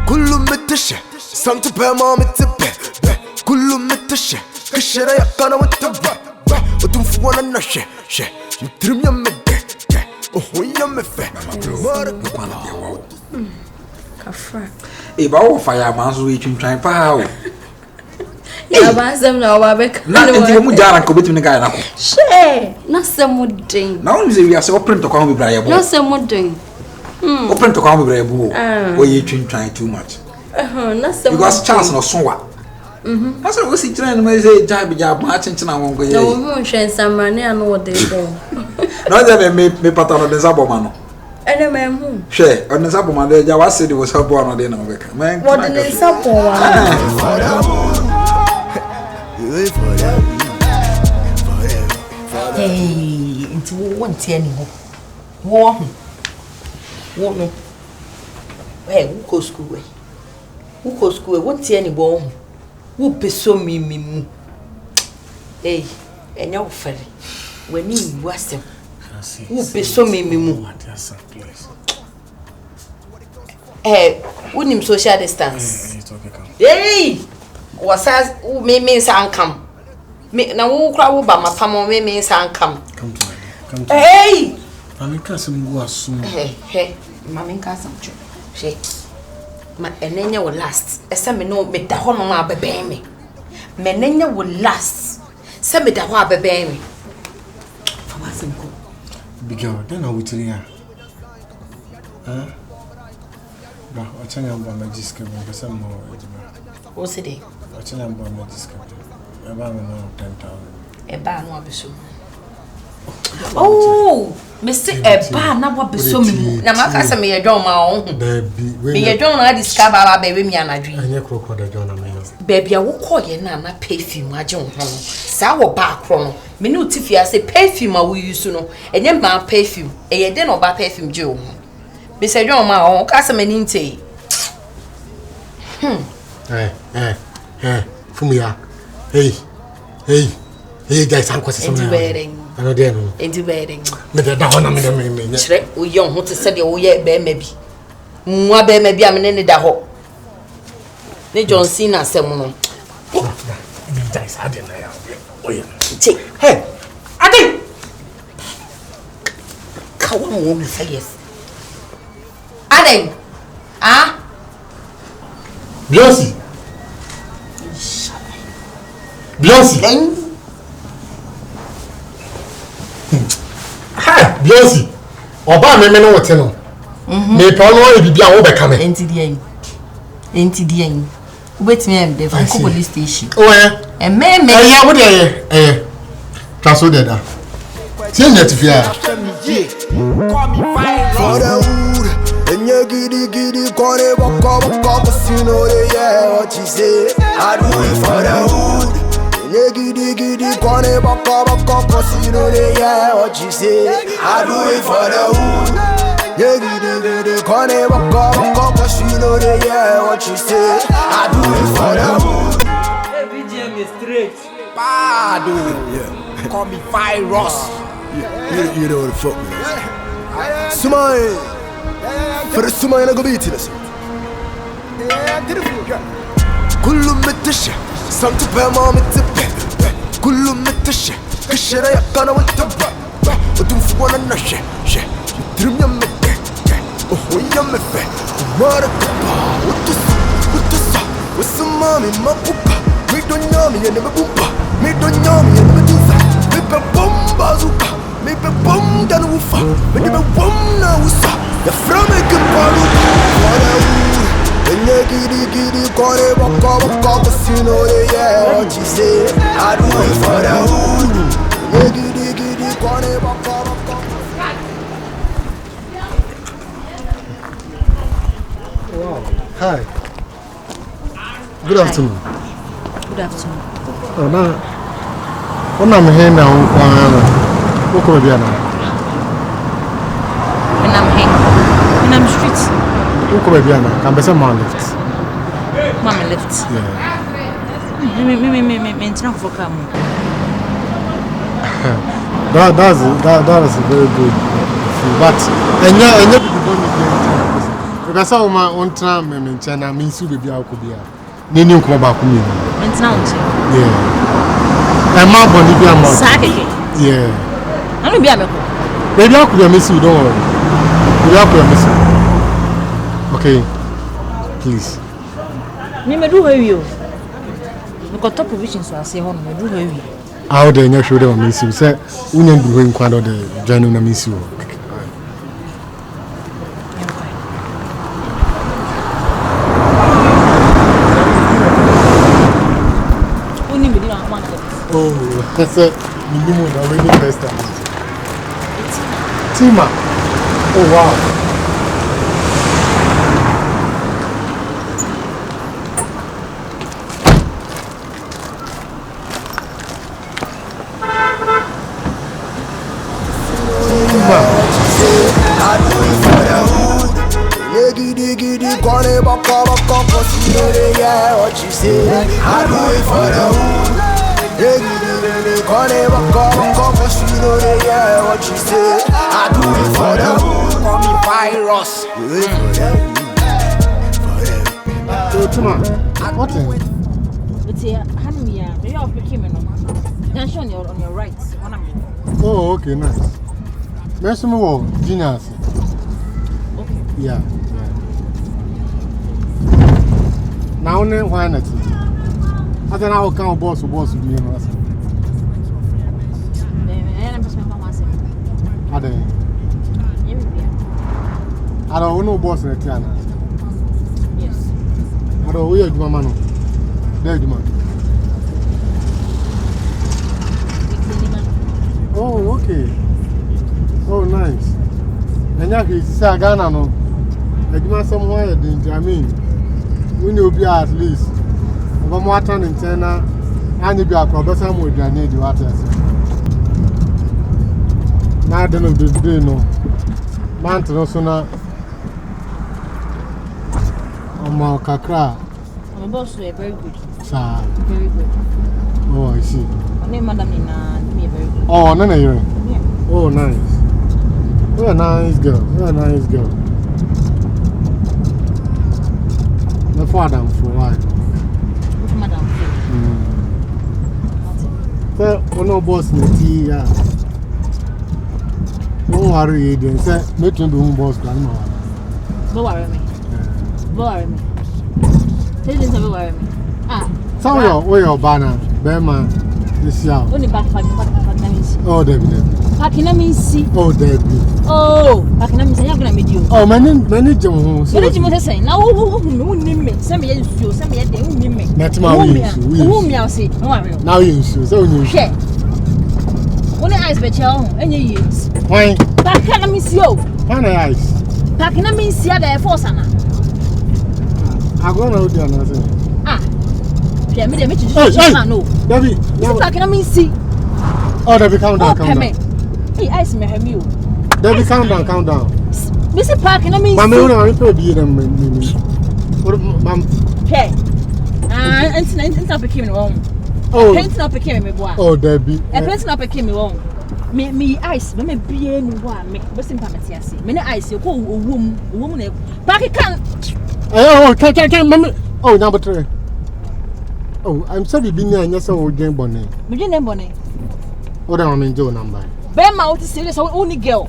كله متشة سمت بما متبه كله متشة كشرة يقنا وتبه وتنفو وانا نشة شة نترم يمده وهو يمفه Kafra. Eba wo fire man so we twintwan pa o. Ya ba sem na oba be. Na enti mu jara ko betimi ga na ko. She, na sem den. Na won ze wi ase wo print ko ho bibra ye bo. Na sem den. Wo print ko ho bibra ye bo. O ye twintwan too much. Na sem. Because chance no so wa. Asa wo si tren no say jai bi ja ba chenchena won ko ye. Na wo hu hwen samrane anu wo de bo. Na ze me pata no de zabo ma no. Ene memu. She, on the sabo man de ja wase de wo sabo no de na beka. Man. What the sabo wa. Hey, into one tieni ho. Wo no. Hey, who go school we? Who go school? What tieni bo ho? Who peso mi mu? Hey, enya wo fere. When you wasem. Who peso mi mu? Hey, who nim social distance? Hey, was as who me san come. Me na wo kra wo ba mapam me san come. Come to me. Hey! Mami kasem go asum. Hey, mami kasem cho. She. Ma enenya wo last. Esa me no me da ho no ma bebe me. Me enenya wo last. Se me da ho abebe me. Fama sem ko. Big girl, then I will tell you. Huh? Ba, o chanya mba magiske bo pesa mo ediba. Wo se dey? O chanya mba magiske. E ba me no 10,000. E ba no abeso. Oh, me say e ba na wo abeso me. Na ma ka se me ye dwon ma wo hu. Me ye dwon na discover ba be we mi anadwi. Anye kroko da dwon na me yo. Baby a wo koye na na perfume age wo ho no. Sa wo ba akro no. Me no tifia say perfume a wo use no. Enye ma perfume. E ye de no ba perfume je wo ho. Me say dwon ma wo ka se me ni ntei. Fumia. Hey, guys, I'm quite some. I know there no. Enti bedding. Me da ho na me me. Chire wo ye ho te se de wo ye be ma bi. Nwa be ma bi a me ne da ho. Ne John Cena asem no. Me guys, I didn't know. Oh yeah. Hey, Ade. Kawa mo me say yes. Ade. Ah? Beyonce. Hi, Beyonce. Oba me no wote no. Me pa no e bibia wo be ka me. Enti dia. Wait me am the police station. Oh yeah. E me. Yeah, what dey Transfer there da. See net fia. For the wood, and you giddy, corner, walk, casino, yeah, what you say. I do it for the wood. You giddy, corner, walk, casino, yeah, what you say. I do it for the wood. You giddy, corner, walk, casino, yeah, what you say. I do it for the wood. Every GM is straight. Bad, yeah. Call me Virus. You know what the fuck, man. Sumai. For the Sumai, I'm gonna beat it. كله متشة سمت بما متبه كله متشة كشرة يقنا وتبه وتنفو وانا نشة شة نترم يمده وهو يمفه وماركبه وتصح والسمامي ما بوبا ميدو نيامي يا نبا بوبا ميدو نيامي يا نبا دوفا ميبا بوم بازوكا ميبا بوم دانوفا ميبا بوم ناوسا يفرامي كبالوكا وانا and you giddy, corner, walk, casino, yeah, what you say. I do it for the hood. You giddy, corner, walk. Wow. Hi. Good afternoon. Good afternoon. Oh, na. Ona me here now kwana. Woko bia na. When I'm street. Woko bia na. Can be some man left. Mama left. Yeah. Me ntena for come. That is very good. But enya people don't need pesa o ma on tra me nche na me nsi bebi akobia ni nko ba ko mi Mentina unche. yeah e ma boni bi amount Sakeke. yeah Anu bi ameko. bebi akobia me si don't worry bebi akobia me si okay please Me medu hawi o. Me ko top provision so ase ho no medu hawi. how the nya show them me si say unya ndu ho nkwa do the journey na me si o oh, that's a minimum already first time. Tima. Oh wow. Diggy, gonna back up, cause you know they what you say. I do it for the hood. Diggy, gonna back up, cause you know they what you say. I do it for the hood. Call me virus. So, Tuma, what is? But here, Hanmia, you are picking me no. Just on your right. Oh, okay, nice. Merci more, genius. Okay. Yeah. Now, why not? I don't know how boss be, you know. I don't know boss in the Tiana. Yes. I don't weird mama. There, man. Oh, okay. Oh, nice. And now he's Sagana. No, I do somewhere in I mean, we will be at least over more time in China. And if you are progressing with your need, you are now, I don't know the day, no. Mountain also now. Oh, Kakra. My boss is very good. Sir. Very good. Oh, I see. My name Madam Nina, me very good. Oh, no, you're Yeah. oh, nice. You're a nice girl. You're a nice girl. The father for why? Which Madam? So, no boss in the tea, yeah. Don't worry, then say, make him be home boss, grandma. Don't worry me. Don't worry me. Don't worry me. Ah. So, where your banner, Bema, this year. Only back. Oh, David. Pakinami see. Oh, David. Oh, Pakinami say I'm gonna meet you. Oh, many Jim. So, what you say? Now, who name me? Send me you, send me a day, who name me? That's my who me, I'll say, no worry. Now you so you share. Only eyes be chow, any years. Why? Pakinami see you. Why no eyes? Pakinami see the force, Anna. I'm going to do another. Ah, yeah, me, the no. David, Pakinami see. Oh, David, count down. Hey, ice me, have you? David, count down. Mr. Pakinami. Mamma, I will be them. Hey, and not became home. Oh, painting up became me, boy. Oh, Debbie. A painting up became me home. Me ice, me be anyone, make Western Pamatiasi. Many ice, you call a woman. Packy can't. Oh, can't, Mamma. Oh, number 3. Oh, I'm sorry, being a yes or game bonnet. Virginia Bonnet. What am I doing number? Bema out is serious, only girl.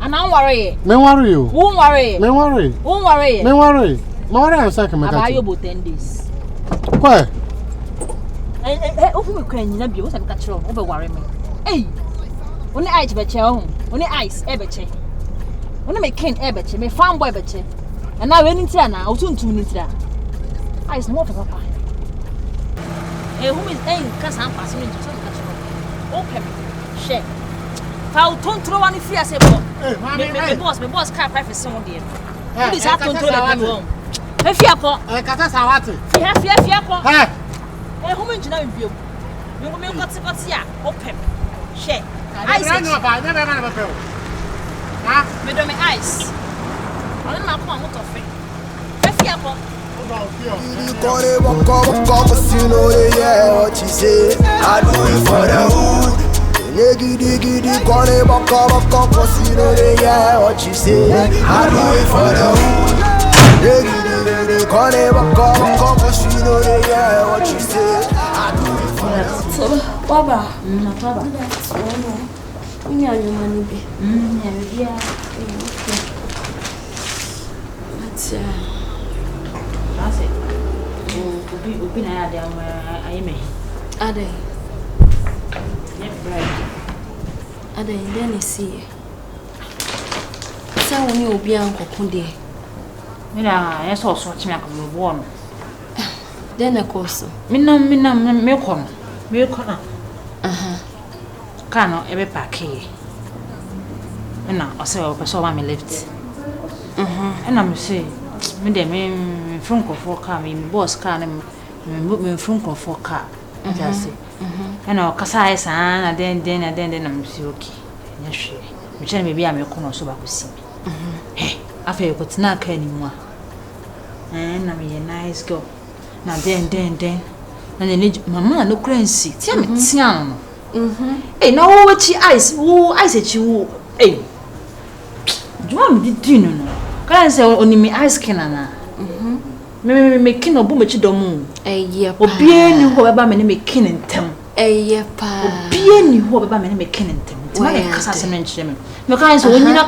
And I'm worried. Me worry you. Won't worry. Me worry. Won't worry. Me worry. Mother, I'm second. I buy you about 10 days. Why? Open me crying, you was and catch over worry me. Hey, only ice betcha home, only ice, ebeche. Only make cane ebeche, me farm boy beche. And now any Tiana, I'll soon 2 minutes there. Ice more for papa. A woman is saying, because I'm passing into some catch. Open, share. How don't throw any fear, say, my boss can't practice someone there. What is happening to the if you call, I can't say fear. Hey, a woman to know you. You will make what's here. Open, share. I never feel. Ah, Madame Ice. I'm not going to coffee. If you call, Gonna walk up, you know they what you say. I do it for the hood. Diggy, gonna walk up, you know they what you say. I do it for the hood. Call it walk, but she know they hear what you say. I do it for them. So, Baba. Baba. We need your money, be. Yeah. That's it. Obi na ya dem ayeme. Ade. Yeah, right. Ade, then see. Say when you obi an kokunde. Mira, ya so chimi akabo no. Then a course. Me kono. Me kono. Kano ebe pake. Na o se o person wa me lift. Na me say me de me front for car me boss car me front for car. Just say. Na o kasa esa na den na me say okay. Nya hwe. Me chene me bia me kono so ba kosi. Hey, afa ko tina ka ni mu a. Na me ye nice girl. Na den na ne mama no crancy. Tia me tia no. Eh, na wo chi ice chi wo. Eh. Juma me di no. Kan say oni me ice kina na. Me kina obo me chi domu. Yeah, obie ni ho beba me ne me kina ntem. Yeah, pa. Obie ni ho beba me ne me kina ntem. Tima me kasa se me nchire me. Me kan say onyina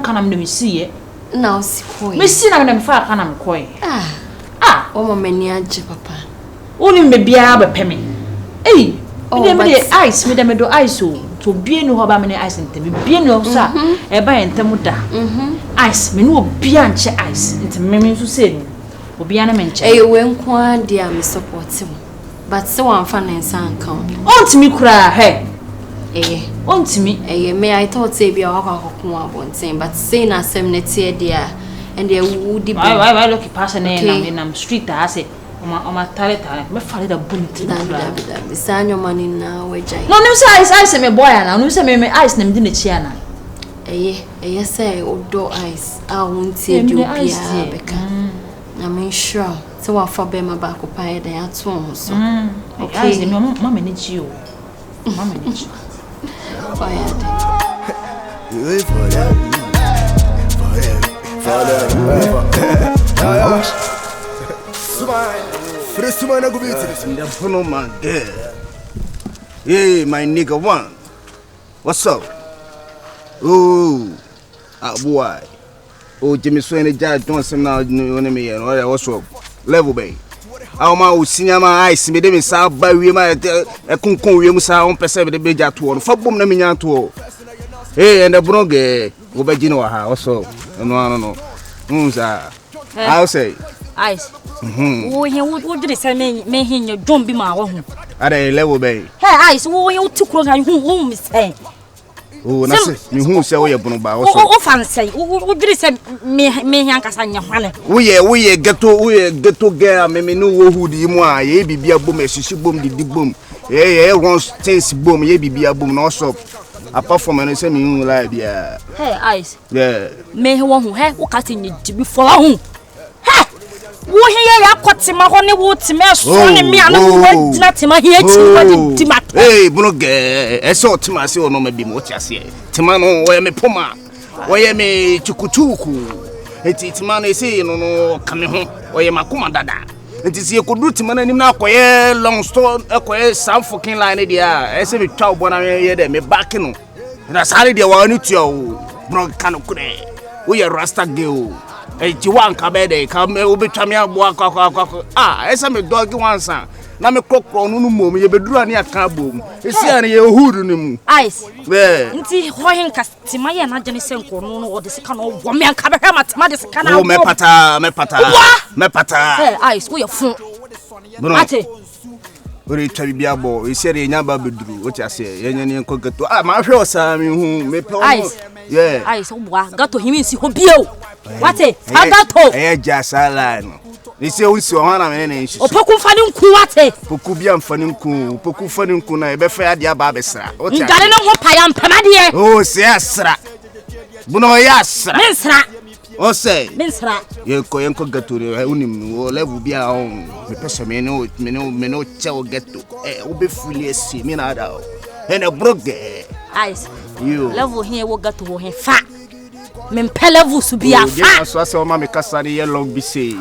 kana me no me siye. Na osikoi. Me si na me fa kana me koi. O mama ni age papa. Oni me bia be peme. Eh. Me ice me dem do ice o to bie no ho ba me ice ntem bie no so e ba ntem da ice me no bia nche ice ntem me nso se no obi ana me nche we nko dia me support him but se wan fa na nsan kan ontimi kura he ontimi me I thought say bia akoko abonten but say na sem na tie dia and they would be why look person na street I say Oma tare me fale da bunti da sanyo mani na wejai no ice me boy na no say me ice na me di na chia na say odo ice won't do bia beka na me sure so wa fa be ma ba ko pa da ya to so okay ice me mama ni ji o mama ni ji fire My girl. Hey, my nigga one. What's up? Oh, boy. Oh, Jimmy Swain, Judge Johnson now, me and what's up? Level bay. Our man will see my eyes, me them south by we might a concon, we must have on perceive the big at one. For boom, let me out to. Hey, and the brogue, Obagino, what's up? No. I'll say. Ice. Oh, he would do the same, may he don't be my own. At a level bay. Hey, Ice, oh, you took on whom is saying. Oh, that's me who say we are going to buy. Oh, fancy. Who did it say me, Yankasanya? We get to girl, me know who the moi, ye be a boom, she boom, the boom. Eh, once taste boom, ye be a boom, also. Apart from an semi live, yeah. Hey, Ice. Yeah. May one who had cutting you to be for whom. Wo here ya kwatima ho ne wo time so ne me ana wo dina tema here tima. Hey, broge, eso tima se ono ma bi mo tiase. Tima no wo ye me poma. Wo ye me chukuchuku. Eti tima no ese no kame ho. Wo ye makoma dada. Enti se ekodu tima na nim na akoye long store akoye sam fucking line dia. Ese me twa obo na ye de me back no. Na sare dia wa ni tua o. Bro kanu kure. Wo ye rasta girl. Eti wan ka be de ka me obetwa me aboa kwa esa me dog wansa na me kokro no mom ye beduru ani aka bom esi ani ye hudu ni mu Ice nti ho hen ka tima ye na jene senko no no de sika no wo me aka be ma tima de sika na me pata hey Ice wo ye fun ate ori twa bibia bo esi re nya ba beduru o ti ase ye nya ne nkogato ma hwe osa me hu me pe Ice yeah Ice wo gato himi si ho bio wate agato jasa line ni se unsi o hana me ne nshi opoku fani nku wate poku bia mfani nku poku fani nku na ebe fa ade aba besra o ti ngare no ho pa ya mpama de o se asra buno ya asra mensra o se mensra ye ko gatori unim o level bia on me pese me no chewo geto o be fuli esi me na da o ene broge Ice you level here wo gato ho he fa Mempelevu su bi afa. Yeah, so I saw my Cassari yellow be say.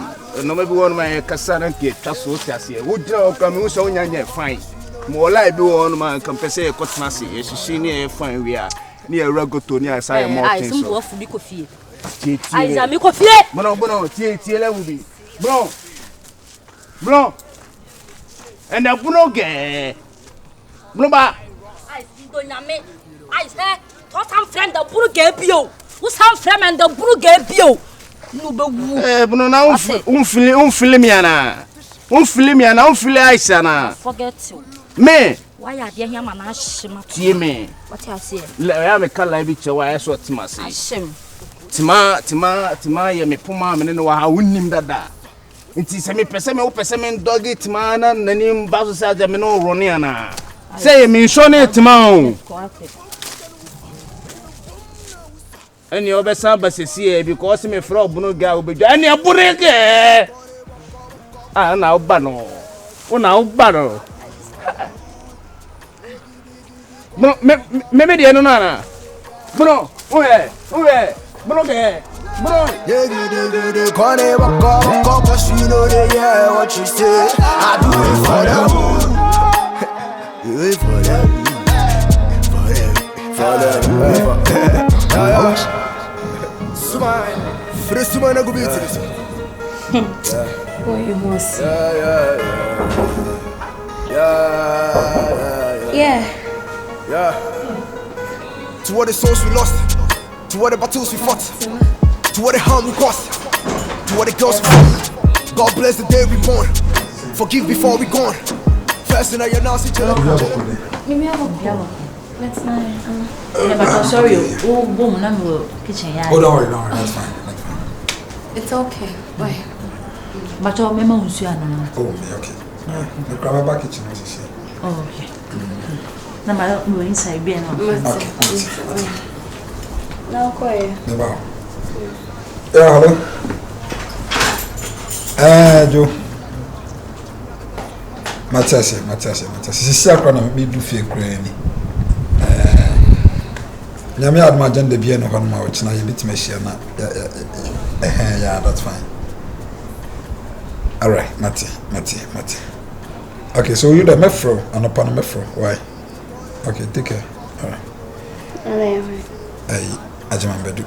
No maybe one of my Cassari get just so sassy. Would you come so fine? More like do on my compensate cotmasy. She near fine we are near Ragotonia. I am more things. I some of coffee. I am a coffee. Bono, Tia will be. Bro. And a Bunoge. Bloba. I said, some friend the Buru gave you. Who's some friend and the Buru gave you? No, but now, Filimiana. Filimiana, Filiana. Forget you. Me. Why are you here, man? I shim. Me. What I say? Let me have a color picture. Why I saw Timas. Shim. Tima, me Puma, and know how we name that. It is a me persimmon dog it man and the name Basu Jamino Roniana. Say me, Shonny Timon. And your best abbas is here because me frog no girl be any a bureke. Ah, now Bano. Oh, now Bano. Maybe the Nana. Bruno, Bruno, Bro, yeah, can't ever go, cause you know they hear what you say. I do it for them. Do it for them. Smile. First man, I go beat this. Boy, you must. Yeah. To what the souls we lost, to what the battles we fought. To what the harm we caused, to what the girls we fought. God bless the day we born. Forgive before we gone. First in your now, see each other. That's nice. Yeah, but I'm sorry. Oh, boom, I'm kitchen. Oh, don't worry, that's fine. It's okay. Bye. But your memo is here now. Oh, okay. The crab back kitchen was here. Oh, okay. Now, my inside being okay. Now, quiet. Yeah, hello. Joe. Matase. Sisi akwana me do fie krani. Nyame adma agenda bia no hono ma wo kina ye bitima hia na. Yeah, that's fine. All right, Mate. Okay, so you the mefro and upon mefro. Why? Okay, take care. All right. Hey, Ajman Bedu.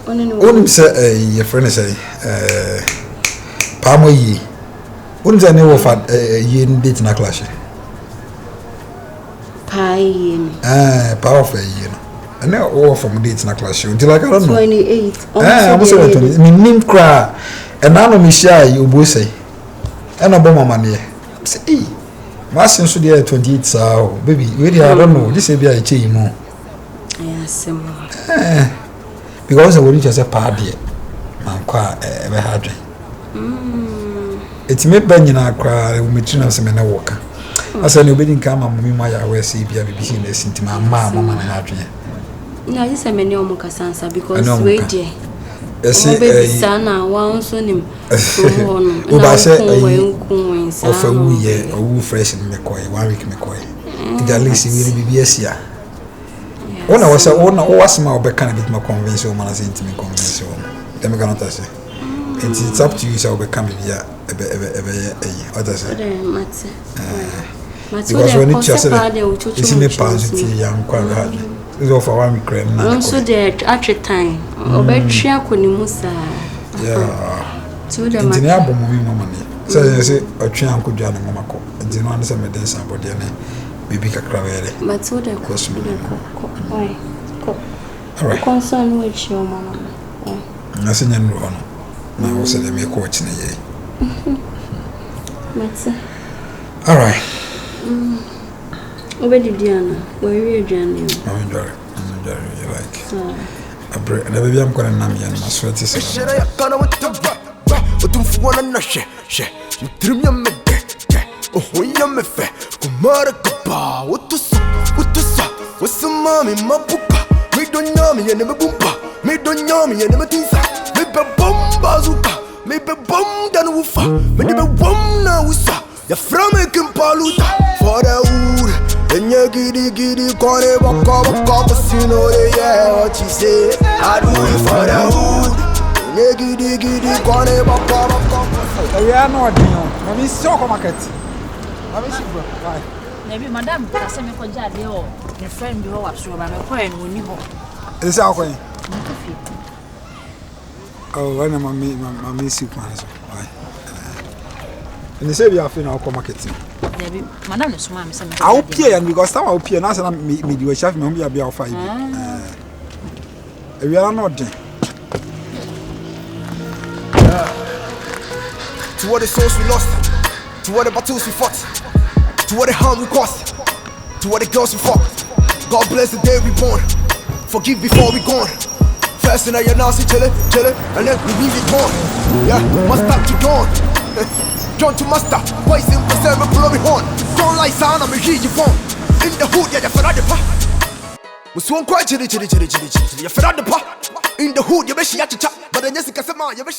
Onim say your friend say Pamo yi. Onim say never for ye date na clash. Power for ye no. And now all from date na clash until like I don't know. 28. I'm say 20. Me nim kra. And now no me share you bo say. And no bomb money. Say eh. Masin so dey 28 sao. Baby, we dey I don't know. This be a change mo. Yes, because I want to say party, man, qua ever had. It's me banyina cry, we meet us in a walk. I said, nobody come and me my way, see, be a business into my mamma and hadrian. No, this is a many Omocasansa because we dear. I say, Sana, one son him. Oh, I said, of a wee or woo fresh in McCoy, 1 week McCoy. At least it will be yes, yeah. When I was a owner, was my back kind of bit more convinced woman as intimate convinced woman. Then we cannot say. It's up to you, so become here. What I say? Because when it's just it's in the past, young quite hard. It's all for 1 week. Also, there at a time, Obetia Kunimusa. Yeah. So the album money. So you say, a train could join Mamako. And then one is a medicine body. Baby Cacravere. But so the question. Why? All right. Concern with your mama. I seen you on. Now, also, they make watch in a year. All right. Already, Diana. Where are you, Diana? I'm enjoying you like. I baby, I'm going to name you and my sweat is. Shit, I got with the but don't for one and shit. You dream your me. Oh, when you're me fair. Kumara Kapa. What the what's the mommy, my pupa? Me don't know me and never boompa. Me don't know me and never tinsa. Me be bomb bazooka. Me be bomb dan woofa. Me be bomb na woosa. You're from a Kimpaluta. For the wood. And you giddy, call it, walk up, you know, yeah, what you say. I do it for the hood. And you giddy, call it, walk up. We are not doing. Let me see your market. Let me see, bro. Why? Maybe Madame, I send me for Jaddy or your friend, you are sure I'm a coin when you go. Is that okay? Oh, when I'm sick, man. Why? And they say we are feeling our marketing. Maybe Madame is my son. I'll pay and because some will pay and as I'm me do a chef, maybe I'll be our 5. We are not there. To what the souls we lost, to what the battles we fought, to what the harm we caused, to what the girls we fucked. God bless the day we born, forgive before we gone. First in your nasty chillin', and then we leave it born. Yeah, master to dawn, John to master, voice in the sermon, blow me horn. Don't lie, son, I'm a heat you want. In the hood, yeah, you're for the pa. We swung quite chilly, you're for the pa. In the hood, you're a chat, but then Jessica Sama, you're a